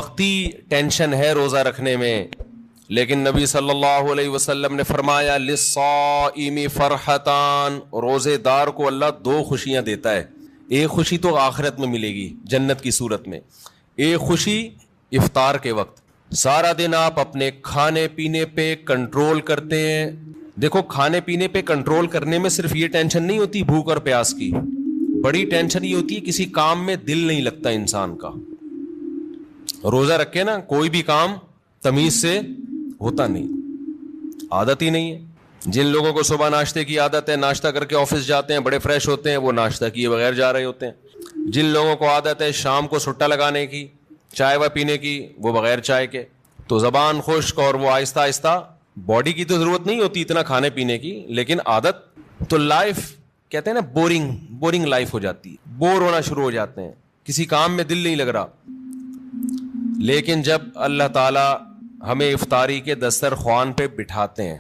وقتی ٹینشن ہے روزہ رکھنے میں، لیکن نبی صلی اللہ علیہ وسلم نے فرمایا للصائم فرحتان، روزے دار کو اللہ دو خوشیاں دیتا ہے. ایک خوشی تو آخرت میں ملے گی جنت کی صورت میں، ایک خوشی افطار کے وقت. سارا دن آپ اپنے کھانے پینے پہ کنٹرول کرتے ہیں. دیکھو کھانے پینے پہ کنٹرول کرنے میں صرف یہ ٹینشن نہیں ہوتی بھوک اور پیاس کی، بڑی ٹینشن یہ ہوتی ہے کسی کام میں دل نہیں لگتا انسان کا. روزہ رکھے نا کوئی بھی کام تمیز سے ہوتا نہیں، عادت ہی نہیں ہے. جن لوگوں کو صبح ناشتے کی عادت ہے، ناشتہ کر کے آفس جاتے ہیں بڑے فریش ہوتے ہیں، وہ ناشتہ کیے بغیر جا رہے ہوتے ہیں. جن لوگوں کو عادت ہے شام کو سٹا لگانے کی، چائے و پینے کی، وہ بغیر چائے کے. تو زبان خشک اور وہ آہستہ آہستہ، باڈی کی تو ضرورت نہیں ہوتی اتنا کھانے پینے کی، لیکن عادت تو لائف کہتے ہیں نا بورنگ لائف ہو جاتی ہے، بور ہونا شروع ہو جاتے ہیں، کسی کام میں دل نہیں لگ رہا. لیکن جب اللہ تعالی ہمیں افطاری کے دسترخوان پہ بٹھاتے ہیں،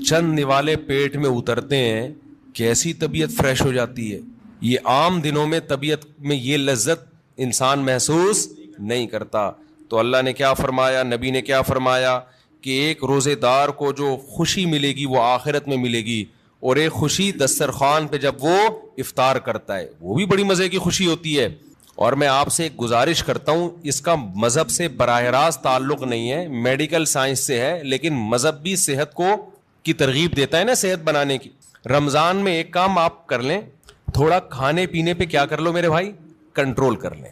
چند نوالے پیٹ میں اترتے ہیں، کیسی طبیعت فریش ہو جاتی ہے. یہ عام دنوں میں طبیعت میں یہ لذت انسان محسوس نہیں کرتا. تو اللہ نے کیا فرمایا، نبی نے کیا فرمایا کہ ایک روزے دار کو جو خوشی ملے گی وہ آخرت میں ملے گی، اور ایک خوشی دسترخوان پہ جب وہ افطار کرتا ہے وہ بھی بڑی مزے کی خوشی ہوتی ہے. اور میں آپ سے ایک گزارش کرتا ہوں، اس کا مذہب سے براہ راست تعلق نہیں ہے، میڈیکل سائنس سے ہے، لیکن مذہب بھی صحت کو کی ترغیب دیتا ہے نا صحت بنانے کی. رمضان میں ایک کام آپ کر لیں، تھوڑا کھانے پینے پہ کیا کر لو میرے بھائی، کنٹرول کر لیں.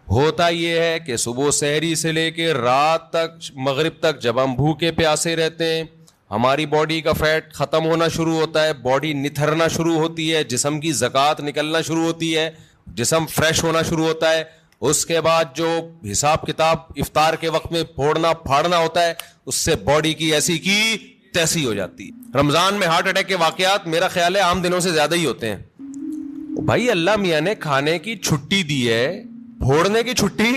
ہوتا یہ ہے کہ صبح سحری سے لے کے رات تک مغرب تک جب ہم بھوکے پیاسے رہتے ہیں، ہماری باڈی کا فیٹ ختم ہونا شروع ہوتا ہے، باڈی نتھرنا شروع ہوتی ہے، جسم کی زکوٰۃ نکلنا شروع ہوتی ہے، جسم فریش ہونا شروع ہوتا ہے. اس کے بعد جو حساب کتاب افطار کے وقت میں پھوڑنا پھاڑنا ہوتا ہے، اس سے باڈی کی ایسی کی تیسی ہو جاتی ہے. رمضان میں ہارٹ اٹیک کے واقعات میرا خیال ہے عام دنوں سے زیادہ ہی ہوتے ہیں. بھائی اللہ میاں نے کھانے کی چھٹی دی ہے، پھوڑنے کی چھٹی.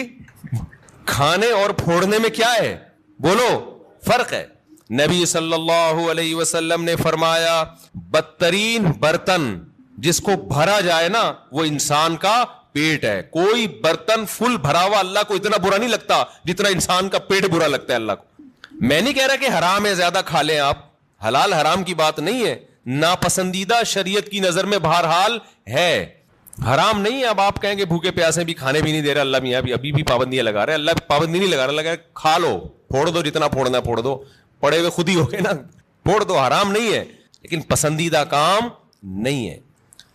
کھانے اور پھوڑنے میں کیا ہے بولو، فرق ہے. نبی صلی اللہ علیہ وسلم نے فرمایا بدترین برتن جس کو بھرا جائے نا وہ انسان کا پیٹ ہے. کوئی برتن فل بھرا ہوا اللہ کو اتنا برا نہیں لگتا جتنا انسان کا پیٹ برا لگتا ہے اللہ کو. میں نہیں کہہ رہا کہ حرام ہے زیادہ کھا لیں آپ، حلال حرام کی بات نہیں ہے، ناپسندیدہ شریعت کی نظر میں بہرحال ہے، حرام نہیں ہے. اب آپ کہیں گے بھوکے پیاسے بھی کھانے بھی نہیں دے رہے اللہ میاں، ابھی بھی پابندیاں لگا رہے. اللہ پابندی نہیں لگا رہا، لگا کھا لو، پھوڑ دو، جتنا پھوڑنا پھوڑ دو، پڑے ہوئے خود ہی ہو گئے نا، پھوڑ دو. حرام نہیں ہے لیکن پسندیدہ کام نہیں ہے.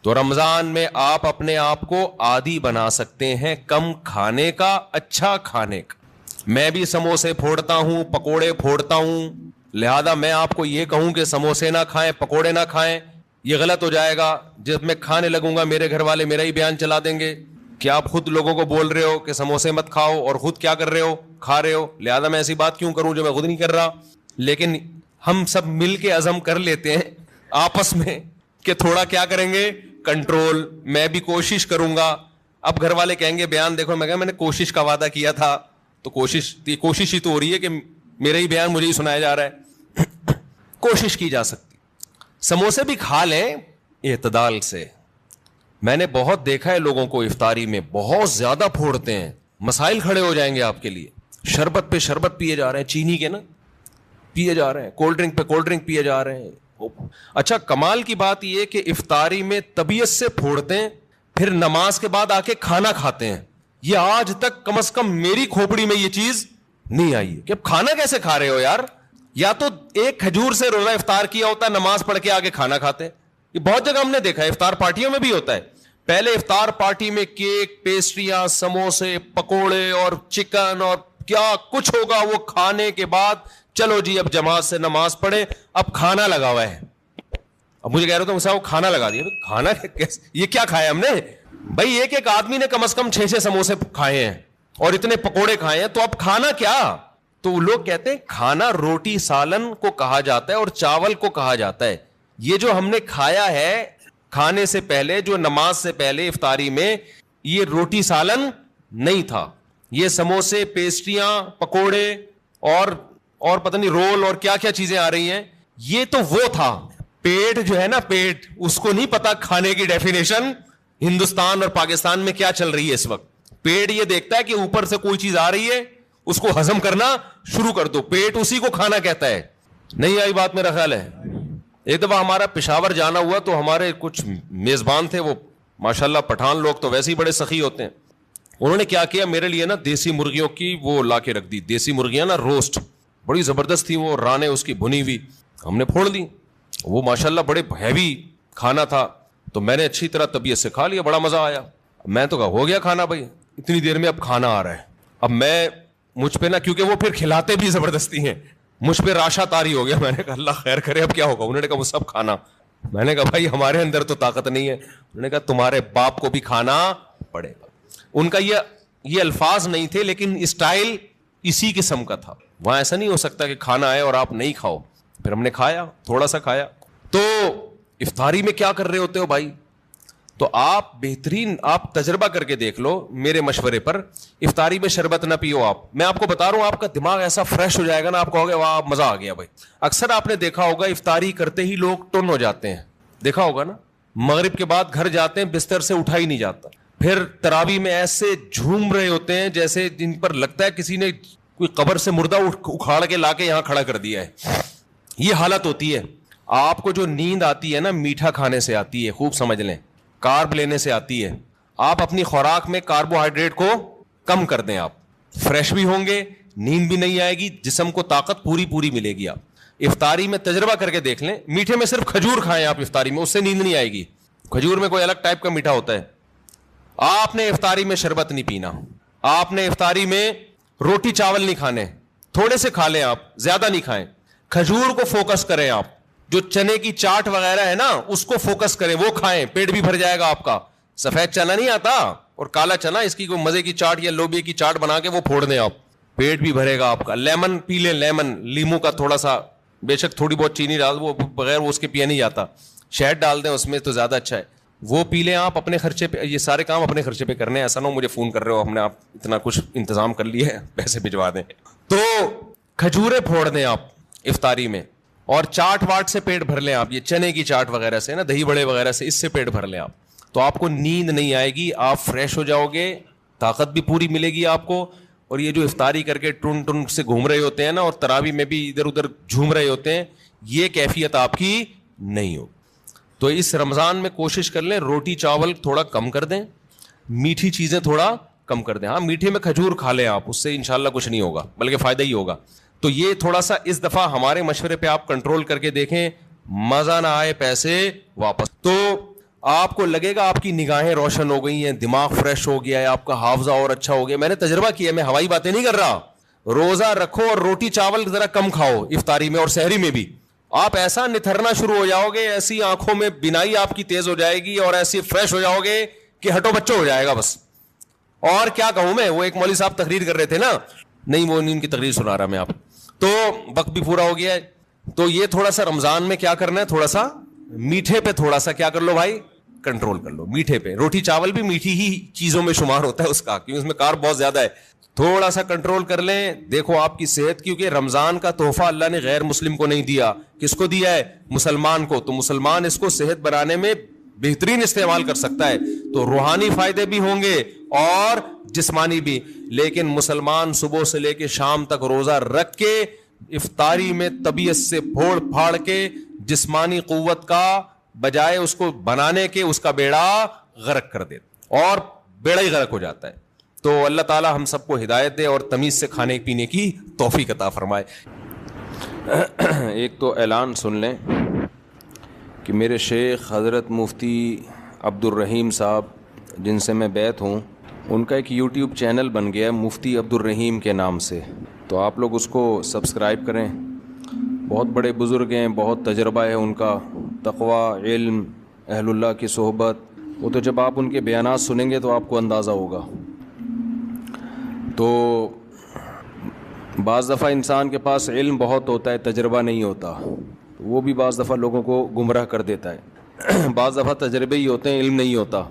تو رمضان میں آپ اپنے آپ کو عادی بنا سکتے ہیں کم کھانے کا، اچھا کھانے کا. میں بھی سموسے پھوڑتا ہوں، پکوڑے پھوڑتا ہوں، لہذا میں آپ کو یہ کہوں کہ سموسے نہ کھائیں، پکوڑے نہ کھائیں، یہ غلط ہو جائے گا. جب میں کھانے لگوں گا میرے گھر والے میرا ہی بیان چلا دیں گے کہ آپ خود لوگوں کو بول رہے ہو کہ سموسے مت کھاؤ اور خود کیا کر رہے ہو، کھا رہے ہو، لہذا میں ایسی بات کیوں کروں جو میں خود نہیں کر رہا. لیکن ہم سب مل کے عزم کر لیتے ہیں آپس میں کہ تھوڑا کیا کریں گے، کنٹرول. میں بھی کوشش کروں گا. اب گھر والے کہیں گے بیان دیکھو، میں کہا میں نے کوشش کا وعدہ کیا تھا، تو کوشش ہی تو ہو رہی ہے کہ میرا ہی بیان مجھے ہی سنایا جا رہا ہے. کوشش کی جا سکتی. سموسے بھی کھا لیں اعتدال سے. میں نے بہت دیکھا ہے لوگوں کو افطاری میں بہت زیادہ پھوڑتے ہیں، مسائل کھڑے ہو جائیں گے آپ کے لیے. شربت پہ شربت پیے جا رہے ہیں، چینی کے نا پیے جا رہے ہیں، کولڈ ڈرنک پہ کولڈ ڈرنک پیے جا رہے ہیں. اچھا کمال کی بات یہ کہ افطاری میں طبیعت سے پھوڑتے ہیں، پھر نماز کے بعد آ کے کھانا کھاتے ہیں. یہ آج تک کم از کم میری کھوپڑی میں یہ چیز نہیں آئی ہے کہ اب کھانا کیسے کھا رہے ہو یار. یا تو ایک کھجور سے روزہ افطار کیا ہوتا ہے، نماز پڑھ کے آگے کھانا کھاتے. یہ بہت جگہ ہم نے دیکھا ہے، افطار پارٹیوں میں بھی ہوتا ہے. پہلے افطار پارٹی میں کیک، پیسٹریاں، سموسے، پکوڑے اور چکن اور کیا کچھ ہوگا، وہ کھانے کے بعد چلو جی اب جماعت سے نماز پڑھے، اب کھانا لگا ہوا ہے. اب مجھے کہہ رہے تھے وہ کھانا لگا دیا. کھانا یہ کیا کھایا ہم نے بھائی؟ ایک آدمی نے کم از کم 6 سموسے کھائے ہیں اور اتنے پکوڑے کھائے ہیں، تو اب کھانا کیا؟ تو لوگ کہتے ہیں کھانا روٹی سالن کو کہا جاتا ہے اور چاول کو کہا جاتا ہے. یہ جو ہم نے کھایا ہے کھانے سے پہلے، جو نماز سے پہلے افطاری میں، یہ روٹی سالن نہیں تھا. یہ سموسے، پیسٹریاں، پکوڑے اور پتہ نہیں رول اور کیا کیا چیزیں آ رہی ہیں، یہ تو وہ تھا. پیٹ جو ہے نا، پیٹ، اس کو نہیں پتا کھانے کی ڈیفینیشن ہندوستان اور پاکستان میں کیا چل رہی ہے اس وقت. پیٹ یہ دیکھتا ہے کہ اوپر سے کوئی چیز آ رہی ہے, اس کو ہضم کرنا شروع کر دو, پیٹ اسی کو کھانا کہتا ہے. نہیں آئی بات میرا خیال ہے. ایک دفعہ ہمارا پشاور جانا ہوا تو ہمارے کچھ میزبان تھے, وہ ماشاءاللہ پٹھان لوگ تو ویسے ہی بڑے سخی ہوتے ہیں. انہوں نے کیا کیا, میرے لیے نا دیسی مرغیوں کی وہ لا کے رکھ دی, دیسی مرغیاں نا روسٹ, بڑی زبردست تھی وہ, رانے اس کی بھنی ہوئی, ہم نے پھوڑ دی. وہ ماشاءاللہ بڑے ہیوی کھانا تھا, تو میں نے اچھی طرح طبیعت سے کھا لیا, بڑا مزہ آیا. میں تو کہا ہو گیا کھانا بھائی, اتنی دیر میں اب کھانا آ رہا ہے. اب میں مجھ پہ نا, کیونکہ وہ پھر کھلاتے بھی زبردستی ہیں, مجھ پہ راشا تاری ہو گیا. میں نے کہا اللہ خیر کرے اب کیا ہوگا. انہوں نے کہا وہ سب کھانا. میں نے کہا بھائی ہمارے اندر تو طاقت نہیں ہے. انہوں نے کہا تمہارے باپ کو بھی کھانا پڑے گا. ان کا یہ الفاظ نہیں تھے, لیکن اسٹائل اسی قسم کا تھا. وہاں ایسا نہیں ہو سکتا کہ کھانا آئے اور آپ نہیں کھاؤ. پھر ہم نے کھایا, تھوڑا سا کھایا. تو افطاری میں کیا کر رہے ہوتے ہو بھائی, تو آپ بہترین آپ تجربہ کر کے دیکھ لو میرے مشورے پر. افطاری میں شربت نہ پیو آپ, میں آپ کو بتا رہا ہوں آپ کا دماغ ایسا فریش ہو جائے گا نا, آپ کہو گے واہ مزہ آ گیا بھائی. اکثر آپ نے دیکھا ہوگا افطاری کرتے ہی لوگ ٹن ہو جاتے ہیں, دیکھا ہوگا نا, مغرب کے بعد گھر جاتے ہیں بستر سے اٹھا ہی نہیں جاتا. پھر تراویح میں ایسے جھوم رہے ہوتے ہیں جیسے جن پر لگتا ہے کسی نے کوئی قبر سے مردہ اکھاڑ کے لا کے یہاں کھڑا کر دیا ہے. یہ حالت ہوتی ہے. آپ کو جو نیند آتی ہے نا میٹھا کھانے سے آتی ہے, خوب سمجھ لیں, کارب لینے سے آتی ہے. آپ اپنی خوراک میں کاربوہائیڈریٹ کو کم کر دیں, آپ فریش بھی ہوں گے, نیند بھی نہیں آئے گی, جسم کو طاقت پوری ملے گی. آپ افطاری میں تجربہ کر کے دیکھ لیں, میٹھے میں صرف کھجور کھائیں آپ افطاری میں, اس سے نیند نہیں آئے گی. کھجور میں کوئی الگ ٹائپ کا میٹھا ہوتا ہے. آپ نے افطاری میں شربت نہیں پینا, آپ نے افطاری میں روٹی چاول نہیں کھانے, تھوڑے سے کھا لیں آپ, زیادہ نہیں کھائیں. کھجور کو فوکس کریں آپ, جو چنے کی چاٹ وغیرہ ہے نا اس کو فوکس کریں, وہ کھائیں, پیٹ بھی بھر جائے گا آپ کا. سفید چنا نہیں آتا اور کالا چنا, اس کی کوئی مزے کی چاٹ یا لوبیا کی چاٹ بنا کے وہ پھوڑ دیں آپ, پیٹ بھی بھرے گا آپ کا. لیمن پی لیں, لیمن لیمو کا تھوڑا سا, بے شک تھوڑی بہت چینی ڈال, وہ بغیر وہ اس کے پیا نہیں جاتا, شہد ڈال دیں اس میں تو زیادہ اچھا ہے, وہ پی لیں آپ اپنے خرچے پہ. یہ سارے کام اپنے خرچے پہ کرنے ہیں, ایسا نہ ہو مجھے فون کر رہے ہو ہم نے آپ اتنا کچھ انتظام کر لیا ہے پیسے بھجوا دیں. تو کھجورے پھوڑ دیں آپ افطاری میں, اور چاٹ واٹ سے پیٹ بھر لیں آپ, یہ چنے کی چاٹ وغیرہ سے نا, دہی بڑے وغیرہ سے, اس سے پیٹ بھر لیں آپ, تو آپ کو نیند نہیں آئے گی, آپ فریش ہو جاؤ گے, طاقت بھی پوری ملے گی آپ کو. اور یہ جو افطاری کر کے ٹن سے گھوم رہے ہوتے ہیں نا, اور تراویح میں بھی ادھر ادھر جھوم رہے ہوتے ہیں, یہ کیفیت آپ کی نہیں ہو. تو اس رمضان میں کوشش کر لیں روٹی چاول تھوڑا کم کر دیں, میٹھی چیزیں تھوڑا کم کر دیں. ہاں میٹھے میں کھجور کھا لیں آپ, اس سے انشاءاللہ کچھ نہیں ہوگا بلکہ فائدہ ہی ہوگا. تو یہ تھوڑا سا اس دفعہ ہمارے مشورے پہ آپ کنٹرول کر کے دیکھیں, مزہ نہ آئے پیسے واپس. تو آپ کو لگے گا آپ کی نگاہیں روشن ہو گئی ہیں, دماغ فریش ہو گیا ہے, آپ کا حافظہ اور اچھا ہو گیا. میں نے تجربہ کیا, میں ہوائی باتیں نہیں کر رہا. روزہ رکھو اور روٹی چاول ذرا کم کھاؤ افطاری میں اور سحری میں بھی, آپ ایسا نتھرنا شروع ہو جاؤ گے, ایسی آنکھوں میں بینائی آپ کی تیز ہو جائے گی, اور ایسی فریش ہو جاؤ گے کہ ہٹو بچوں ہو جائے گا بس. اور کیا کہوں میں, وہ ایک مولوی صاحب تقریر کر رہے تھے نا, نہیں وہ ان کی تقریر سنا رہا میں آپ, تو وقت بھی پورا ہو گیا ہے. تو یہ تھوڑا سا رمضان میں کیا کرنا ہے, تھوڑا سا میٹھے پہ تھوڑا سا کیا کر لو بھائی, کنٹرول کر لو. میٹھے پہ, روٹی چاول بھی میٹھی ہی چیزوں میں شمار ہوتا ہے اس کا, کیونکہ اس میں کارب بہت زیادہ ہے. تھوڑا سا کنٹرول کر لیں, دیکھو آپ کی صحت, کیونکہ رمضان کا تحفہ اللہ نے غیر مسلم کو نہیں دیا, کس کو دیا ہے, مسلمان کو. تو مسلمان اس کو صحت بنانے میں بہترین استعمال کر سکتا ہے, تو روحانی فائدے بھی ہوں گے اور جسمانی بھی. لیکن مسلمان صبح سے لے کے شام تک روزہ رکھ کے افطاری میں طبیعت سے پھوڑ پھاڑ کے جسمانی قوت کا بجائے اس کو بنانے کے اس کا بیڑا غرق کر دیتا, اور بیڑا ہی غرق ہو جاتا ہے. تو اللہ تعالی ہم سب کو ہدایت دے اور تمیز سے کھانے پینے کی توفیق عطا فرمائے. ایک تو اعلان سن لیں کہ میرے شیخ حضرت مفتی عبد الرحیم صاحب جن سے میں بیعت ہوں, ان کا ایک یوٹیوب چینل بن گیا ہے مفتی عبد الرحیم کے نام سے, تو آپ لوگ اس کو سبسکرائب کریں. بہت بڑے بزرگ ہیں, بہت تجربہ ہے ان کا, تقوی, علم, اہل اللہ کی صحبت. وہ تو جب آپ ان کے بیانات سنیں گے تو آپ کو اندازہ ہوگا. تو بعض دفعہ انسان کے پاس علم بہت ہوتا ہے, تجربہ نہیں ہوتا, وہ بھی بعض دفعہ لوگوں کو گمراہ کر دیتا ہے. بعض دفعہ تجربے ہی ہوتے ہیں, علم نہیں ہوتا.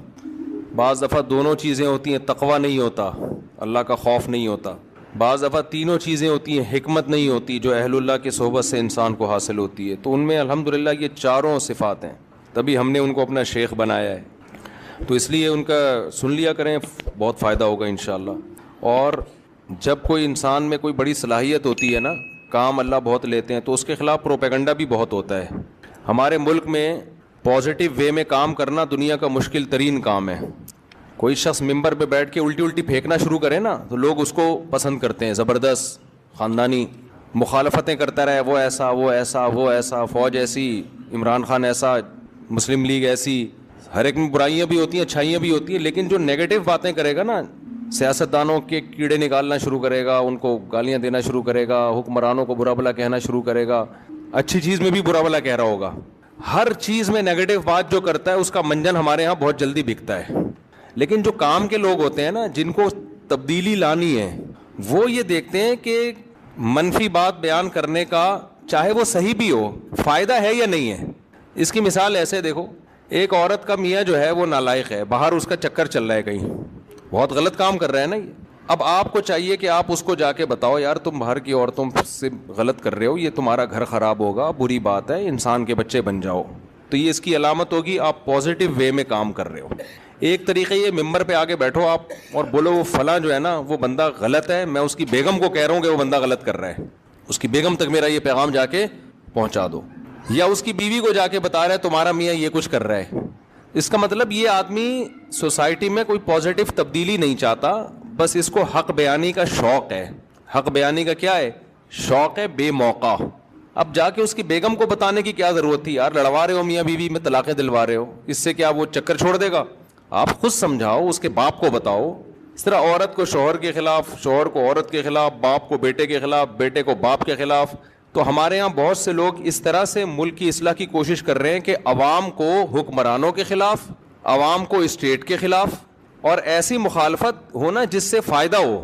بعض دفعہ دونوں چیزیں ہوتی ہیں, تقوی نہیں ہوتا, اللہ کا خوف نہیں ہوتا. بعض دفعہ تینوں چیزیں ہوتی ہیں, حکمت نہیں ہوتی جو اہل اللہ کی صحبت سے انسان کو حاصل ہوتی ہے. تو ان میں الحمدللہ یہ چاروں صفات ہیں, تبھی ہم نے ان کو اپنا شیخ بنایا ہے. تو اس لیے ان کا سن لیا کریں, بہت فائدہ ہوگا انشاءاللہ. اور جب کوئی انسان میں کوئی بڑی صلاحیت ہوتی ہے نا, کام اللہ بہت لیتے ہیں, تو اس کے خلاف پروپیگنڈا بھی بہت ہوتا ہے. ہمارے ملک میں پازیٹیو وے میں کام کرنا دنیا کا مشکل ترین کام ہے. کوئی شخص ممبر پہ بیٹھ کے الٹی پھینکنا شروع کرے نا, تو لوگ اس کو پسند کرتے ہیں, زبردست خاندانی مخالفتیں کرتا رہے, وہ ایسا وہ ایسا وہ ایسا, فوج ایسی, عمران خان ایسا, مسلم لیگ ایسی. ہر ایک میں برائیاں بھی ہوتی ہیں, اچھائیاں بھی ہوتی ہیں, لیکن جو نیگیٹو باتیں کرے گا نا, سیاستدانوں کے کیڑے نکالنا شروع کرے گا, ان کو گالیاں دینا شروع کرے گا, حکمرانوں کو برا بھلا کہنا شروع کرے گا, اچھی چیز میں بھی برا بھلا کہہ رہا ہوگا. ہر چیز میں نیگیٹو بات جو کرتا ہے اس کا منجن ہمارے ہاں بہت جلدی بکتا ہے. لیکن جو کام کے لوگ ہوتے ہیں نا, جن کو تبدیلی لانی ہے, وہ یہ دیکھتے ہیں کہ منفی بات بیان کرنے کا, چاہے وہ صحیح بھی ہو, فائدہ ہے یا نہیں ہے. اس کی مثال ایسے دیکھو, ایک عورت کا میاں جو ہے وہ نالائق ہے, باہر اس کا چکر چل رہا ہے, کہیں بہت غلط کام کر رہا ہے نا یہ. اب آپ کو چاہیے کہ آپ اس کو جا کے بتاؤ, یار تم باہر کی عورتوں سے غلط کر رہے ہو, یہ تمہارا گھر خراب ہوگا, بری بات ہے, انسان کے بچے بن جاؤ. تو یہ اس کی علامت ہوگی آپ پازیٹیو وے میں کام کر رہے ہو. ایک طریقے یہ ممبر پہ آگے بیٹھو آپ اور بولو وہ فلاں جو ہے نا وہ بندہ غلط ہے, میں اس کی بیگم کو کہہ رہا ہوں کہ وہ بندہ غلط کر رہا ہے, اس کی بیگم تک میرا یہ پیغام جا کے پہنچا دو. یا اس کی بیوی کو جا کے بتا رہا ہے تمہارا میاں یہ کچھ کر رہا ہے. اس کا مطلب یہ آدمی سوسائٹی میں کوئی پازیٹیو تبدیلی نہیں چاہتا, بس اس کو حق بیانی کا شوق ہے. حق بیانی کا کیا ہے؟ شوق ہے بے موقع. اب جا کے اس کی بیگم کو بتانے کی کیا ضرورت تھی, یار لڑوا رہے ہو میاں بیوی میں, طلاقیں دلوا رہے ہو, اس سے کیا وہ چکر چھوڑ دے گا؟ آپ خود سمجھاؤ, اس کے باپ کو بتاؤ. اس طرح عورت کو شوہر کے خلاف, شوہر کو عورت کے خلاف, باپ کو بیٹے کے خلاف, بیٹے کو باپ کے خلاف. تو ہمارے ہاں بہت سے لوگ اس طرح سے ملک کی اصلاح کی کوشش کر رہے ہیں کہ عوام کو حکمرانوں کے خلاف, عوام کو اسٹیٹ کے خلاف, اور ایسی مخالفت ہونا جس سے فائدہ ہو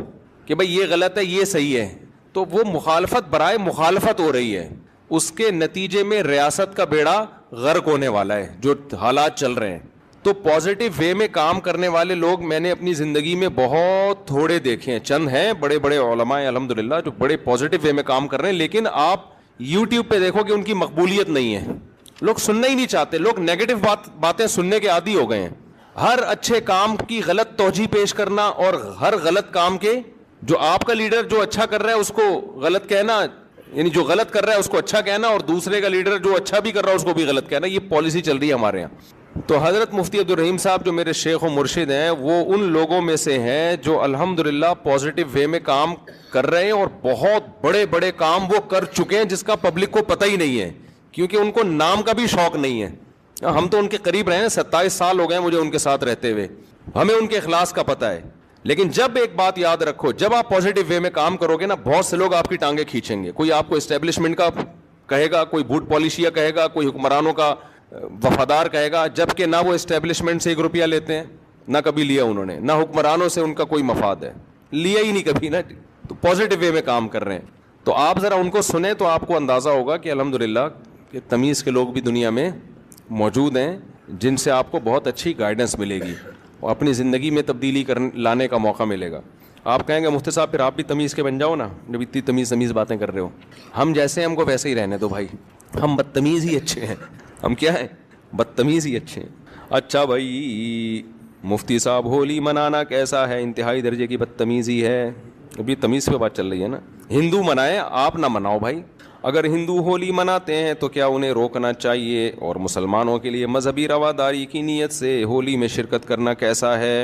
کہ بھئی یہ غلط ہے یہ صحیح ہے. تو وہ مخالفت برائے مخالفت ہو رہی ہے, اس کے نتیجے میں ریاست کا بیڑا غرق ہونے والا ہے جو حالات چل رہے ہیں. تو پازیٹیو وے میں کام کرنے والے لوگ میں نے اپنی زندگی میں بہت تھوڑے دیکھے ہیں. چند ہیں بڑے بڑے علماء الحمدللہ جو بڑے پازیٹیو وے میں کام کر رہے ہیں, لیکن آپ یوٹیوب پہ دیکھو کہ ان کی مقبولیت نہیں ہے. لوگ سننا ہی نہیں چاہتے, لوگ نیگیٹو باتیں سننے کے عادی ہو گئے ہیں. ہر اچھے کام کی غلط توجیہ پیش کرنا, اور ہر غلط کام کے جو آپ کا لیڈر جو اچھا کر رہا ہے اس کو غلط کہنا, یعنی جو غلط کر رہا ہے اس کو اچھا کہنا, اور دوسرے کا لیڈر جو اچھا بھی کر رہا ہے اس کو بھی غلط کہنا. یہ پالیسی چل رہی ہے ہمارے یہاں. تو حضرت مفتی عبدالرحیم صاحب جو میرے شیخ و مرشد ہیں, وہ ان لوگوں میں سے ہیں جو الحمدللہ پازیٹیو وے میں کام کر رہے ہیں, اور بہت بڑے بڑے کام وہ کر چکے ہیں جس کا پبلک کو پتہ ہی نہیں ہے, کیونکہ ان کو نام کا بھی شوق نہیں ہے. ہم تو ان کے قریب رہے ہیں, 27 سال ہو گئے مجھے ان کے ساتھ رہتے ہوئے, ہمیں ان کے اخلاص کا پتہ ہے. لیکن جب ایک بات یاد رکھو, جب آپ پازیٹیو وے میں کام کرو گے نا, بہت سے لوگ آپ کی ٹانگیں کھینچیں گے. کوئی آپ کو اسٹیبلشمنٹ کا کہے گا, کوئی بھوٹ پالیشیا کہے گا, کوئی حکمرانوں کا وفادار کہے گا, جبکہ نہ وہ اسٹیبلشمنٹ سے 1 روپیہ لیتے ہیں, نہ کبھی لیا انہوں نے, نہ حکمرانوں سے ان کا کوئی مفاد ہے, لیا ہی نہیں کبھی نا. تو پازیٹیو وے میں کام کر رہے ہیں. تو آپ ذرا ان کو سنیں تو آپ کو اندازہ ہوگا کہ الحمدللہ کہ تمیز کے لوگ بھی دنیا میں موجود ہیں, جن سے آپ کو بہت اچھی گائیڈنس ملے گی اور اپنی زندگی میں تبدیلی لانے کا موقع ملے گا. آپ کہیں گے مفتی صاحب پھر آپ بھی تمیز کے بن جاؤ نا, جب اتنی تمیز باتیں کر رہے ہو. ہم جیسے ہم کو ویسے ہی رہنے دو بھائی, ہم بدتمیز ہی اچھے ہیں. ہم کیا ہیں؟ بدتمیز ہی اچھے ہیں. اچھا بھائی مفتی صاحب ہولی منانا کیسا ہے؟ انتہائی درجے کی بدتمیزی ہے. ابھی تمیز پہ بات چل رہی ہے نا. ہندو منائیں, آپ نہ مناؤ بھائی. اگر ہندو ہولی مناتے ہیں تو کیا انہیں روکنا چاہیے؟ اور مسلمانوں کے لیے مذہبی رواداری کی نیت سے ہولی میں شرکت کرنا کیسا ہے؟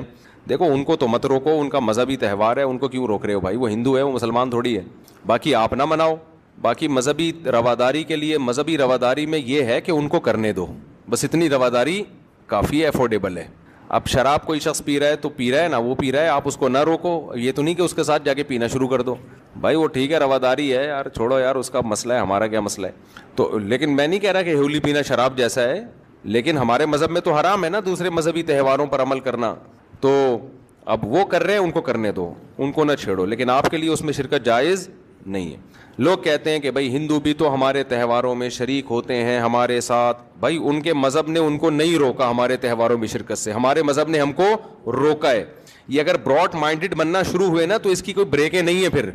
دیکھو ان کو تو مت روکو, ان کا مذہبی تہوار ہے, ان کو کیوں روک رہے ہو بھائی؟ وہ ہندو ہے, وہ مسلمان تھوڑی ہے. باقی آپ نہ مناؤ. باقی مذہبی رواداری کے لیے, مذہبی رواداری میں یہ ہے کہ ان کو کرنے دو, بس اتنی رواداری کافی ہے, افورڈیبل ہے. اب شراب کوئی شخص پی رہا ہے تو پی رہا ہے نا, وہ پی رہا ہے, آپ اس کو نہ روکو. یہ تو نہیں کہ اس کے ساتھ جا کے پینا شروع کر دو. بھائی وہ ٹھیک ہے رواداری ہے یار, چھوڑو یار, اس کا مسئلہ ہے, ہمارا کیا مسئلہ ہے. تو لیکن میں نہیں کہہ رہا کہ ہولی پینا شراب جیسا ہے, لیکن ہمارے مذہب میں تو حرام ہے نا دوسرے مذہبی تہواروں پر عمل کرنا. تو اب وہ کر رہے ہیں, ان کو کرنے دو, ان کو نہ چھیڑو, لیکن آپ کے لیے اس میں شرکت جائز نہیں ہے. لوگ کہتے ہیں کہ بھائی ہندو بھی تو ہمارے تہواروں میں شریک ہوتے ہیں ہمارے ساتھ. بھائی ان کے مذہب نے ان کو نہیں روکا ہمارے تہواروں میں شرکت سے, ہمارے مذہب نے ہم کو روکا ہے. یہ اگر براڈ مائنڈڈ بننا شروع ہوئے نا تو اس کی کوئی بریکیں نہیں ہے. پھر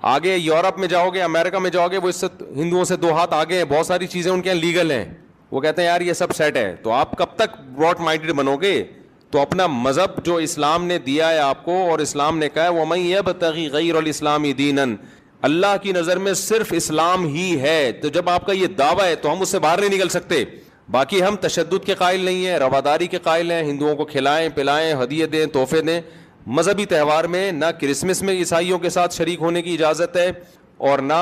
آگے یورپ میں جاؤ گے, امریکہ میں جاؤ گے, وہ اس سے ہندوؤں سے 2 ہاتھ آگے ہیں, بہت ساری چیزیں ان کے یہاں لیگل ہیں. وہ کہتے ہیں یار یہ سب سیٹ ہے. تو آپ کب تک براڈ مائنڈڈ بنو گے تو اپنا مذہب جو اسلام نے دیا ہے آپ کو, اور اسلام نے کہا ہے وَمَن يَبْتَغِ غَيْرَ الْإِسْلَامِ دِينًا, اللہ کی نظر میں صرف اسلام ہی ہے. تو جب آپ کا یہ دعویٰ ہے تو ہم اس سے باہر نہیں نکل سکتے. باقی ہم تشدد کے قائل نہیں ہیں, رواداری کے قائل ہیں, ہندوؤں کو کھلائیں پلائیں, ہدیے دیں, تحفے دیں. مذہبی تہوار میں نہ کرسمس میں عیسائیوں کے ساتھ شریک ہونے کی اجازت ہے, اور نہ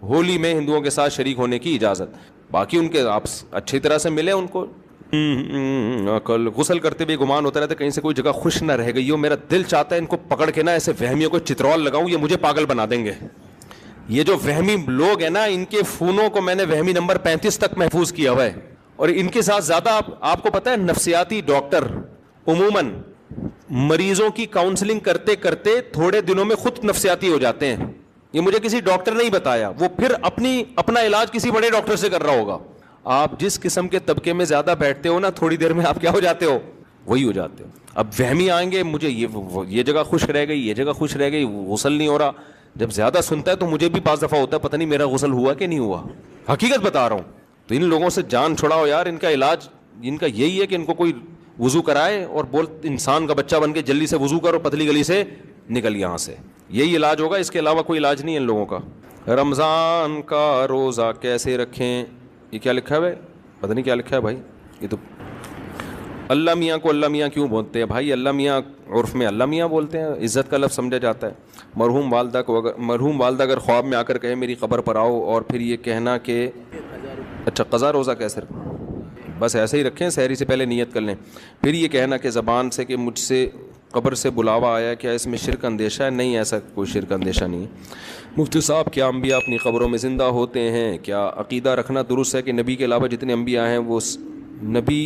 ہولی میں ہندوؤں کے ساتھ شریک ہونے کی اجازت. باقی ان کے آپ اچھی طرح سے ملیں ان کو. کل غسل کرتے بھی گمان ہوتا رہتا ہے کہیں سے کوئی جگہ خوش نہ رہ گئی ہو. میرا دل چاہتا ہے ان کو پکڑ کے نا ایسے وہمیوں کو چترول لگاؤں, یہ مجھے پاگل بنا دیں گے. یہ جو وہمی لوگ ہیں نا, ان کے فونوں کو میں نے وہمی نمبر 35 تک محفوظ کیا ہوا ہے. اور ان کے ساتھ زیادہ آپ کو پتہ ہے, نفسیاتی ڈاکٹر عموماً مریضوں کی کاؤنسلنگ کرتے کرتے تھوڑے دنوں میں خود نفسیاتی ہو جاتے ہیں. یہ مجھے کسی ڈاکٹر نے ہی بتایا, وہ پھر اپنا علاج کسی بڑے ڈاکٹر سے کر رہا ہوگا. آپ جس قسم کے طبقے میں زیادہ بیٹھتے ہو نا, تھوڑی دیر میں آپ کیا ہو جاتے ہو, وہی ہو جاتے ہو. اب وہمی آئیں گے, مجھے یہ جگہ خوش رہ گئی, یہ جگہ خوش رہ گئی, غسل نہیں ہو رہا. جب زیادہ سنتا ہے تو مجھے بھی بعض دفعہ ہوتا ہے پتہ نہیں میرا غسل ہوا کہ نہیں ہوا. حقیقت بتا رہا ہوں. تو ان لوگوں سے جان چھڑاؤ یار. ان کا علاج ان کا یہی ہے کہ ان کو کوئی وضو کرائے اور بول انسان کا بچہ بن کے جلدی سے وضو کرو, پتلی گلی سے نکل یہاں سے. یہی علاج ہوگا, اس کے علاوہ کوئی علاج نہیں ہے ان لوگوں کا. رمضان کا روزہ کیسے رکھیں, یہ کیا لکھا ہے, پتہ نہیں کیا لکھا ہے بھائی. یہ تو اللہ میاں کو اللہ میاں کیوں بولتے ہیں بھائی؟ اللہ میاں عرف میں اللہ میاں بولتے ہیں, عزت کا لفظ سمجھا جاتا ہے. مرحوم والدہ اگر خواب میں آ کر کہے میری قبر پر آؤ, اور پھر یہ کہنا کہ اچھا قضا روزہ کیسے رکھیں, بس ایسے ہی رکھیں, سحری سے پہلے نیت کر لیں. پھر یہ کہنا کہ زبان سے کہ مجھ سے قبر سے بلاوا آیا, کیا اس میں شرک اندیشہ ہے؟ نہیں, ایسا کوئی شرک اندیشہ نہیں ہے. مفتی صاحب کیا انبیاء اپنی قبروں میں زندہ ہوتے ہیں؟ کیا عقیدہ رکھنا درست ہے کہ نبی کے علاوہ جتنے انبیاء ہیں وہ نبی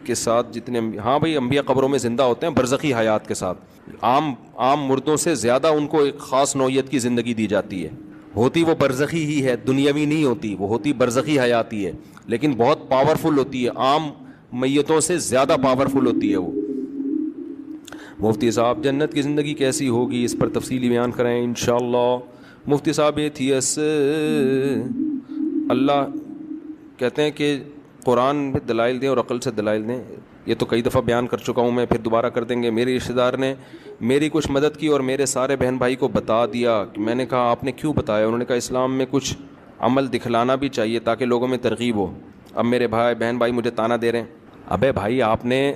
کے ساتھ جتنے ہاں بھائی انبیاء قبروں میں زندہ ہوتے ہیں برزخی حیات کے ساتھ. عام مردوں سے زیادہ ان کو ایک خاص نوعیت کی زندگی دی جاتی ہے. ہوتی وہ برزخی ہی ہے, دنیاوی نہیں ہوتی, وہ ہوتی برزخی حیات ہی ہے, لیکن بہت پاورفل ہوتی ہے, عام میتوں سے زیادہ پاورفل ہوتی ہے وہ. مفتی صاحب جنت کی زندگی کیسی ہوگی, اس پر تفصیلی بیان کریں انشاءاللہ. مفتی صاحب ایتھیس, اللہ کہتے ہیں کہ قرآن میں دلائل دیں اور عقل سے دلائل دیں. یہ تو کئی دفعہ بیان کر چکا ہوں میں, پھر دوبارہ کر دیں گے. میرے رشتہ دار نے میری کچھ مدد کی اور میرے سارے بہن بھائی کو بتا دیا. میں نے کہا آپ نے کیوں بتایا؟ انہوں نے کہا اسلام میں کچھ عمل دکھلانا بھی چاہیے تاکہ لوگوں میں ترغیب ہو. اب میرے بہن بھائی مجھے تانا دے رہے ہیں, ابے بھائی آپ نے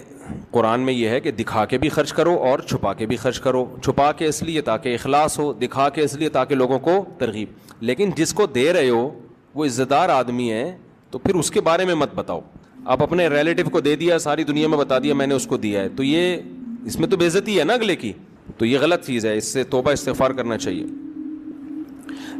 قرآن میں یہ ہے کہ دکھا کے بھی خرچ کرو اور چھپا کے بھی خرچ کرو. چھپا کے اس لیے تاکہ اخلاص ہو, دکھا کے اس لیے تاکہ لوگوں کو ترغیب. لیکن جس کو دے رہے ہو وہ عزت دار آدمی ہے تو پھر اس کے بارے میں مت بتاؤ. آپ اپنے ریلیٹو کو دے دیا, ساری دنیا میں بتا دیا میں نے اس کو دیا ہے, تو یہ اس میں تو بے عزتی ہے نا اگلے کی, تو یہ غلط چیز ہے, اس سے توبہ استغفار کرنا چاہیے.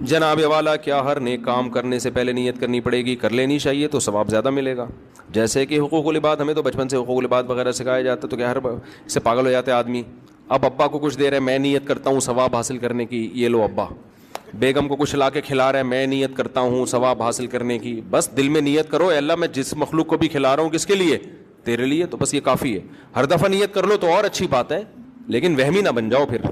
جناب والا کیا ہر نیک کام کرنے سے پہلے نیت کرنی پڑے گی؟ کر لینی چاہیے تو ثواب زیادہ ملے گا. جیسے کہ حقوق العباد, ہمیں تو بچپن سے حقوق العباد وغیرہ سکھایا جاتا ہے, تو کیا ہر اس سے پاگل ہو جاتے آدمی. اب ابا کو کچھ دے رہے, میں نیت کرتا ہوں ثواب حاصل کرنے کی, یہ لو ابا. بیگم کو کچھ لا کے کھلا رہا ہے, میں نیت کرتا ہوں ثواب حاصل کرنے کی. بس دل میں نیت کرو, اے اللہ میں جس مخلوق کو بھی کھلا رہا ہوں کس کے لیے؟ تیرے لیے, تو بس یہ کافی ہے. ہر دفعہ نیت کر لو تو اور اچھی بات ہے, لیکن وہمی نہ بن جاؤ پھر.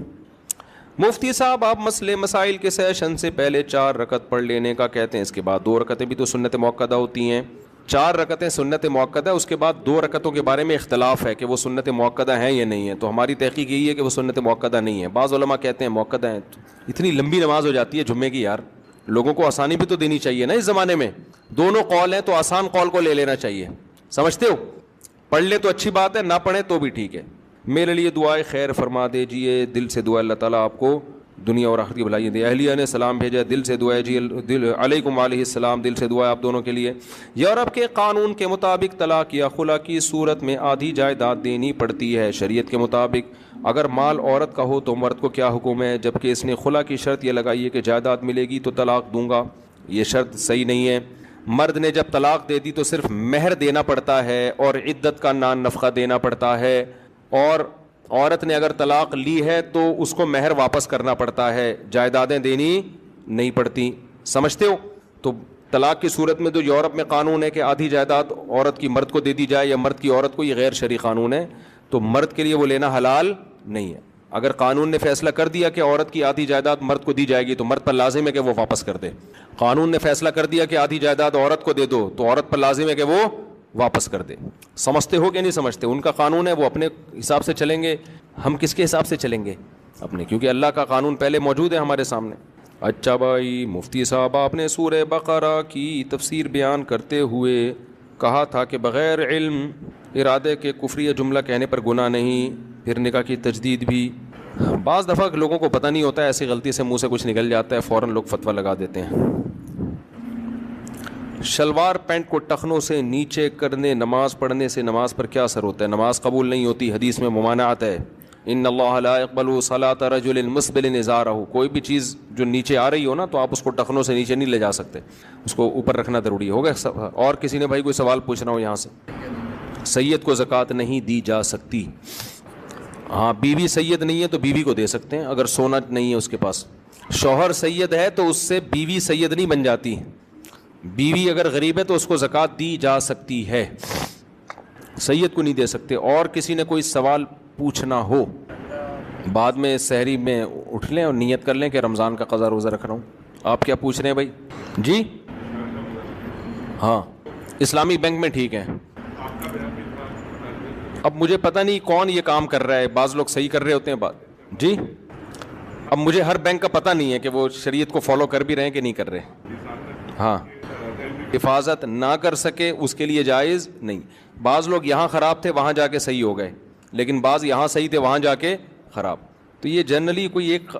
مفتی صاحب آپ مسائل کے سیشن سے پہلے 4 رکعت پڑھ لینے کا کہتے ہیں, اس کے بعد 2 رکعتیں بھی تو سنت موقدہ ہوتی ہیں. 4 رکعتیں سنت موقدہ, اس کے بعد 2 رکعتوں کے بارے میں اختلاف ہے کہ وہ سنت موقدہ ہیں یا نہیں ہے. تو ہماری تحقیق یہی ہے کہ وہ سنت موقدہ نہیں ہے. بعض علماء کہتے ہیں موقدہ ہیں. اتنی لمبی نماز ہو جاتی ہے جمعے کی یار, لوگوں کو آسانی بھی تو دینی چاہیے نا اس زمانے میں. دونوں قول ہیں تو آسان قول کو لے لینا چاہیے, سمجھتے ہو؟ پڑھ لے تو اچھی بات ہے, نہ پڑھیں تو بھی ٹھیک ہے. میرے لیے دعائے خیر فرما دیجیے, دل سے دعا اللہ تعالیٰ آپ کو دنیا اور آخرت کی بھلائی دے. اہلیہ نے سلام بھیجا, دل سے دعا ہے جی, علیکم علیہ السلام, دل سے دعا ہے آپ دونوں کے لیے. یورپ کے قانون کے مطابق طلاق یا خلا کی صورت میں آدھی جائیداد دینی پڑتی ہے. شریعت کے مطابق اگر مال عورت کا ہو تو مرد کو کیا حکم ہے؟ جبکہ اس نے خلا کی شرط یہ لگائی ہے کہ جائیداد ملے گی تو طلاق دوں گا. یہ شرط صحیح نہیں ہے. مرد نے جب طلاق دے دی تو صرف مہر دینا پڑتا ہے اور عدت کا نان نفقہ دینا پڑتا ہے, اور عورت نے اگر طلاق لی ہے تو اس کو مہر واپس کرنا پڑتا ہے, جائیدادیں دینی نہیں پڑتی. سمجھتے ہو؟ تو طلاق کی صورت میں تو یورپ میں قانون ہے کہ آدھی جائیداد عورت کی مرد کو دے دی جائے یا مرد کی عورت کو, یہ غیر شرعی قانون ہے. تو مرد کے لیے وہ لینا حلال نہیں ہے. اگر قانون نے فیصلہ کر دیا کہ عورت کی آدھی جائیداد مرد کو دی جائے گی تو مرد پر لازم ہے کہ وہ واپس کر دے. قانون نے فیصلہ کر دیا کہ آدھی جائیداد عورت کو دے دو تو عورت پر لازم ہے کہ وہ واپس کر دے. سمجھتے ہو کہ نہیں سمجھتے؟ ان کا قانون ہے, وہ اپنے حساب سے چلیں گے, ہم کس کے حساب سے چلیں گے؟ اپنے, کیونکہ اللہ کا قانون پہلے موجود ہے ہمارے سامنے. اچھا بھائی, مفتی صاحب آپ نے سورہ بقرہ کی تفسیر بیان کرتے ہوئے کہا تھا کہ بغیر علم ارادے کے کفری جملہ کہنے پر گناہ نہیں, پھر نکاح کی تجدید بھی. بعض دفعہ لوگوں کو پتہ نہیں ہوتا ہے, ایسی غلطی سے منہ سے کچھ نکل جاتا ہے, فوراً لوگ فتویٰ لگا دیتے ہیں. شلوار پینٹ کو ٹخنوں سے نیچے کرنے نماز پڑھنے سے نماز پر کیا اثر ہوتا ہے؟ نماز قبول نہیں ہوتی, حدیث میں ممانعت ہے. ان اللہ لا يقبل صلاۃ رجل مسبل ازارہ, کوئی بھی چیز جو نیچے آ رہی ہو نا تو آپ اس کو ٹخنوں سے نیچے نہیں لے جا سکتے, اس کو اوپر رکھنا ضروری ہوگا. اور کسی نے بھائی کوئی سوال پوچھنا ہو یہاں سے؟ سید کو زکوٰۃ نہیں دی جا سکتی. ہاں, بیوی سید نہیں ہے تو بیوی کو دے سکتے ہیں اگر سونا نہیں ہے اس کے پاس. شوہر سید ہے تو اس سے بیوی سید نہیں بن جاتی. بیوی اگر غریب ہے تو اس کو زکوٰۃ دی جا سکتی ہے, سید کو نہیں دے سکتے. اور کسی نے کوئی سوال پوچھنا ہو, بعد میں سحری میں اٹھ لیں اور نیت کر لیں کہ رمضان کا قضا روزہ رکھ رہا ہوں. آپ کیا پوچھ رہے ہیں بھائی؟ جی ہاں, اسلامی بینک میں ٹھیک ہے. اب مجھے پتہ نہیں کون یہ کام کر رہا ہے, بعض لوگ صحیح کر رہے ہوتے ہیں جی. اب مجھے ہر بینک کا پتہ نہیں ہے کہ وہ شریعت کو فالو کر بھی رہے ہیں کہ نہیں کر رہے. ہاں, حفاظت نہ کر سکے اس کے لیے جائز نہیں. بعض لوگ یہاں خراب تھے وہاں جا کے صحیح ہو گئے, لیکن بعض یہاں صحیح تھے وہاں جا کے خراب. تو یہ جنرلی کوئی ایک,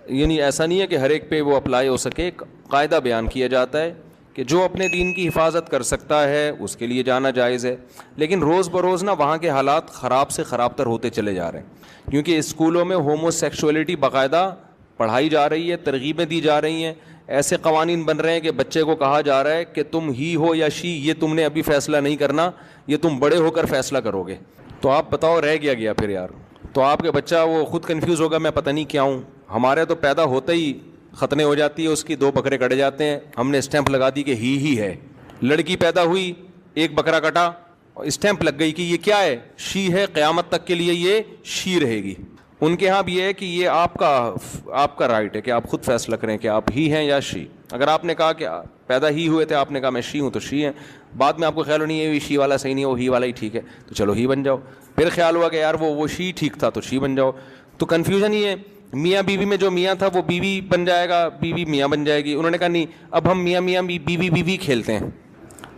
یعنی ایسا نہیں ہے کہ ہر ایک پہ وہ اپلائی ہو سکے. ایک قاعدہ بیان کیا جاتا ہے کہ جو اپنے دین کی حفاظت کر سکتا ہے اس کے لیے جانا جائز ہے. لیکن روز بروز نا وہاں کے حالات خراب سے خراب تر ہوتے چلے جا رہے ہیں, کیونکہ اسکولوں میں ہومو سیکشولیٹی باقاعدہ پڑھائی جا رہی ہے, ترغیبیں دی جا رہی ہیں. ایسے قوانین بن رہے ہیں کہ بچے کو کہا جا رہا ہے کہ تم ہی ہو یا شی, یہ تم نے ابھی فیصلہ نہیں کرنا, یہ تم بڑے ہو کر فیصلہ کرو گے. تو آپ بتاؤ رہ گیا پھر یار. تو آپ کے بچہ وہ خود کنفیوز ہوگا, میں پتہ نہیں کیا ہوں. ہمارے تو پیدا ہوتے ہی ختنے ہو جاتی ہے اس کی, 2 بکرے کٹے جاتے ہیں, ہم نے اسٹیمپ لگا دی کہ ہی ہے. لڑکی پیدا ہوئی, 1 بکرا کٹا, اسٹیمپ لگ گئی کہ یہ کیا ہے, شی ہے, قیامت تک کے لیے یہ شی رہے گی. ان کے ہاں بھی یہ ہے کہ یہ آپ کا رائٹ ہے کہ آپ خود فیصلہ کریں کہ آپ ہی ہیں یا شی. اگر آپ نے کہا کہ پیدا ہی ہوئے تھے, آپ نے کہا میں شی ہوں تو شی ہیں, بعد میں آپ کو خیال نہیں ہے شی والا صحیح نہیں ہے, وہ ہی والا ہی ٹھیک ہے, تو چلو ہی بن جاؤ. پھر خیال ہوا کہ یار وہ شی ٹھیک تھا تو شی بن جاؤ. تو کنفیوژن یہ ہے. میاں بیوی میں جو میاں تھا وہ بیوی بن جائے گا, بیوی میاں بن جائے گی. انہوں نے کہا نہیں, اب ہم میاں بیوی کھیلتے ہیں.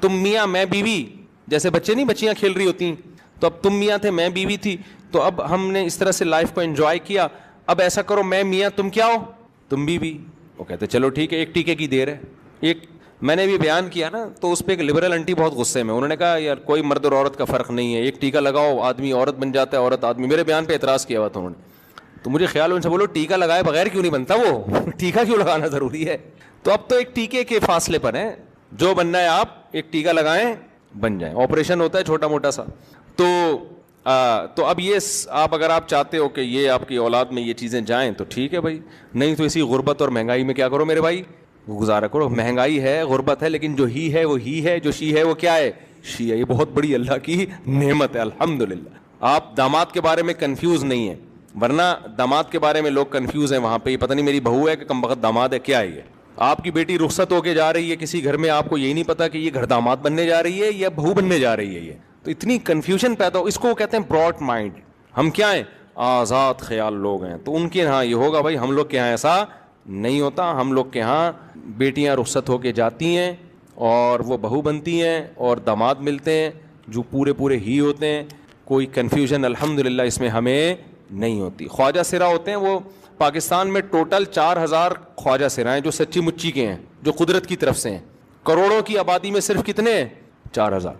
تم میاں میں بیوی, جیسے بچے نہیں بچیاں کھیل رہی ہوتی ہیں, تو اب تم میاں تھے میں بیوی تھی, تو اب ہم نے اس طرح سے لائف کو انجوائے کیا. اب ایسا کرو میں میاں تم کیا ہو, تم بیوی. وہ کہتے چلو ٹھیک ہے, ایک ٹیکے کی دیر ہے. ایک میں نے بھی بیان کیا نا, تو اس پہ ایک لبرل انٹی بہت غصے میں, انہوں نے کہا یار کوئی مرد اور عورت کا فرق نہیں ہے, ایک ٹیکا لگاؤ آدمی عورت بن جاتا ہے, عورت آدمی. میرے بیان پہ اعتراض کیا ہوا تھا انہوں نے. تو مجھے خیال ان سے بولو ٹیکا لگائے بغیر کیوں نہیں بنتا, وہ ٹیکا کیوں لگانا ضروری ہے. تو اب تو ایک ٹیکے کے فاصلے پر ہیں, جو بننا ہے آپ ایک ٹیکا لگائیں بن جائیں. آپریشن ہوتا ہے چھوٹا موٹا سا. تو اب یہ آپ اگر آپ چاہتے ہو کہ یہ آپ کی اولاد میں یہ چیزیں جائیں تو ٹھیک ہے بھائی, نہیں تو اسی غربت اور مہنگائی میں کیا کرو میرے بھائی, گزارا کرو. مہنگائی ہے, غربت ہے, لیکن جو ہی ہے وہ ہی ہے, جو شی ہے وہ کیا ہے, شی ہے. یہ بہت بڑی اللہ کی نعمت ہے الحمدللہ. آپ داماد کے بارے میں کنفیوز نہیں ہیں, ورنہ داماد کے بارے میں لوگ کنفیوز ہیں وہاں پہ, پتہ نہیں میری بہو ہے کہ کم بخت داماد ہے, کیا ہے یہ. آپ کی بیٹی رخصت ہو کے جا رہی ہے کسی گھر میں, آپ کو یہی نہیں پتا کہ یہ گھر داماد بننے جا رہی ہے یا بہو بننے جا رہی ہے. یہ تو اتنی کنفیوژن پیدا ہو, اس کو کہتے ہیں براڈ مائنڈ. ہم کیا ہیں, آزاد خیال لوگ ہیں. تو ان کے ہاں یہ ہوگا بھائی, ہم لوگ کے ہاں ایسا نہیں ہوتا. ہم لوگ کے ہاں بیٹیاں رخصت ہو کے جاتی ہیں اور وہ بہو بنتی ہیں اور داماد ملتے ہیں جو پورے ہی ہوتے ہیں. کوئی کنفیوژن الحمدللہ اس میں ہمیں نہیں ہوتی. خواجہ سرا ہوتے ہیں, وہ پاکستان میں ٹوٹل 4000 خواجہ سرا ہیں جو سچی مچی کے ہیں, جو قدرت کی طرف سے ہیں. کروڑوں کی آبادی میں صرف کتنے ہیں, 4000.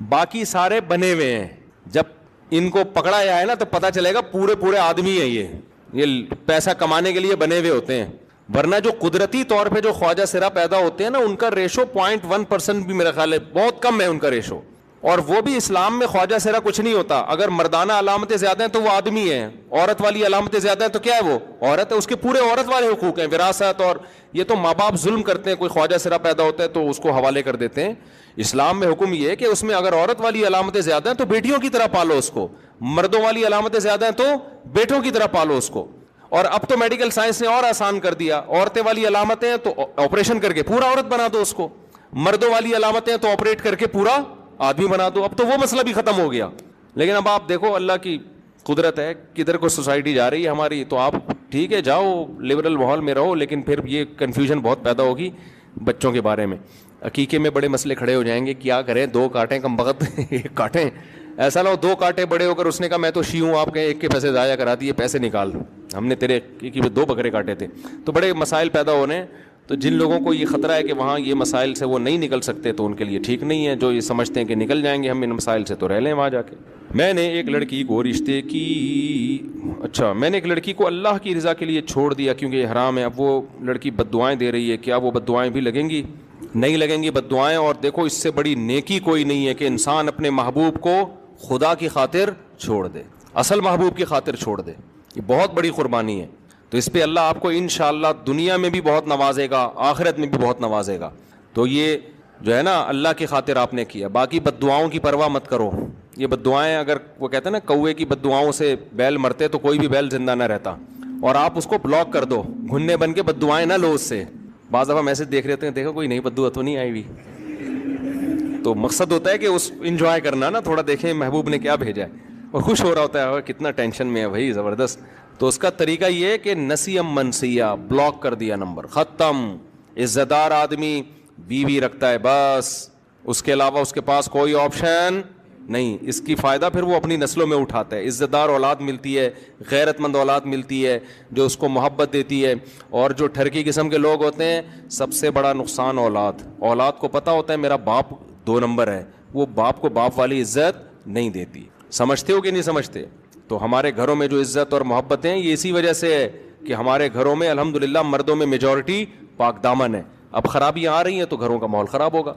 باقی سارے بنے ہوئے ہیں. جب ان کو پکڑا جائے نا تو پتہ چلے گا پورے آدمی ہیں. یہ پیسہ کمانے کے لیے بنے ہوئے ہوتے ہیں, ورنہ جو قدرتی طور پہ جو خواجہ سرا پیدا ہوتے ہیں نا, ان کا ریشو 0.1% بھی میرا خیال ہے بہت کم ہے ان کا ریشو. اور وہ بھی اسلام میں خواجہ سرا کچھ نہیں ہوتا. اگر مردانہ علامتیں زیادہ ہیں تو وہ آدمی ہیں, عورت والی علامتیں زیادہ ہیں تو کیا ہے, وہ عورت ہے. اس کے پورے عورت والے حقوق ہیں, وراثت. اور یہ تو ماں باپ ظلم کرتے ہیں, کوئی خواجہ سرا پیدا ہوتا ہے تو اس کو حوالے کر دیتے ہیں. اسلام میں حکم یہ ہے کہ اس میں اگر عورت والی علامتیں زیادہ ہیں تو بیٹیوں کی طرح پالو اس کو, مردوں والی علامتیں زیادہ ہیں تو بیٹوں کی طرح پالو اس کو. اور اب تو میڈیکل سائنس نے اور آسان کر دیا, عورتیں والی علامتیں ہیں تو آپریشن کر کے پورا عورت بنا دو اس کو, مردوں والی علامتیں ہیں تو آپریٹ کر کے پورا آدمی بنا دو, اب تو وہ مسئلہ بھی ختم ہو گیا. لیکن اب آپ دیکھو اللہ کی قدرت ہے, کدھر کو سوسائٹی جا رہی ہے ہماری. تو آپ ٹھیک ہے جاؤ لبرل ماحول میں رہو, لیکن پھر یہ کنفیوژن بہت پیدا ہوگی بچوں کے بارے میں. عقیقے میں بڑے مسئلے کھڑے ہو جائیں گے, کیا کریں 2 کاٹیں کم بخت ایک کاٹیں. ایسا نہ ہو 2 کاٹے بڑے ہو کر اس نے کہا میں تو شیعہ ہوں, آپ کہیں ایک کے پیسے ضائع کرا دیے, پیسے نکال, ہم نے تیرے کی 2 بکرے کاٹے تھے. تو بڑے مسائل پیدا ہو رہے ہیں. تو جن لوگوں کو یہ خطرہ ہے کہ وہاں یہ مسائل سے وہ نہیں نکل سکتے, تو ان کے لیے ٹھیک نہیں ہے. جو یہ سمجھتے ہیں کہ نکل جائیں گے ہم ان مسائل سے, تو رہ لیں وہاں جا کے. میں نے ایک لڑکی کو میں نے ایک لڑکی کو اللہ کی رضا کے لیے چھوڑ دیا کیونکہ یہ حرام ہے. اب وہ لڑکی بد دعائیں دے رہی ہے, کیا وہ بد دعائیں بھی لگیں گی؟ نہیں لگیں گی بد دعائیں. اور دیکھو اس سے بڑی نیکی کوئی نہیں ہے کہ انسان اپنے محبوب کو خدا کی خاطر چھوڑ دے, اصل محبوب کی خاطر چھوڑ دے. یہ بہت بڑی قربانی ہے. تو اس پہ اللہ آپ کو انشاءاللہ دنیا میں بھی بہت نوازے گا, آخرت میں بھی بہت نوازے گا. تو یہ جو ہے نا اللہ کی خاطر آپ نے کیا. باقی بد دعاؤں کی پرواہ مت کرو. یہ بد دعائیں, اگر وہ کہتے ہیں نا کوے کی بد دعاؤں سے بیل مرتے, تو کوئی بھی بیل زندہ نہ رہتا. اور آپ اس کو بلاک کر دو, گھننے بن کے بد دعائیں نہ لو اس سے. بعض دفعہ میسج دیکھ رہتے ہیں, دیکھو کوئی نئی بد دعا تو نہیں آئی ہوئی. تو مقصد ہوتا ہے کہ اس انجوائے کرنا نا, تھوڑا دیکھیں محبوب نے کیا بھیجا ہے, اور خوش ہو رہا ہوتا ہے کتنا ٹینشن میں ہے بھائی, زبردست. تو اس کا طریقہ یہ ہے کہ نسیم منسیہ, بلاک کر دیا نمبر, ختم. عزت دار آدمی بیوی رکھتا ہے بس, اس کے علاوہ اس کے پاس کوئی آپشن نہیں. اس کی فائدہ پھر وہ اپنی نسلوں میں اٹھاتا ہے. عزت دار اولاد ملتی ہے, غیرت مند اولاد ملتی ہے جو اس کو محبت دیتی ہے. اور جو ٹھرکی قسم کے لوگ ہوتے ہیں, سب سے بڑا نقصان اولاد کو پتہ ہوتا ہے میرا باپ 2 نمبر ہے, وہ باپ کو باپ والی عزت نہیں دیتی. سمجھتے ہو کہ نہیں سمجھتے؟ تو ہمارے گھروں میں جو عزت اور محبت ہیں, یہ اسی وجہ سے ہے کہ ہمارے گھروں میں الحمدللہ مردوں میں میجورٹی پاک دامن ہے. اب خرابیاں آ رہی ہیں تو گھروں کا ماحول خراب ہوگا.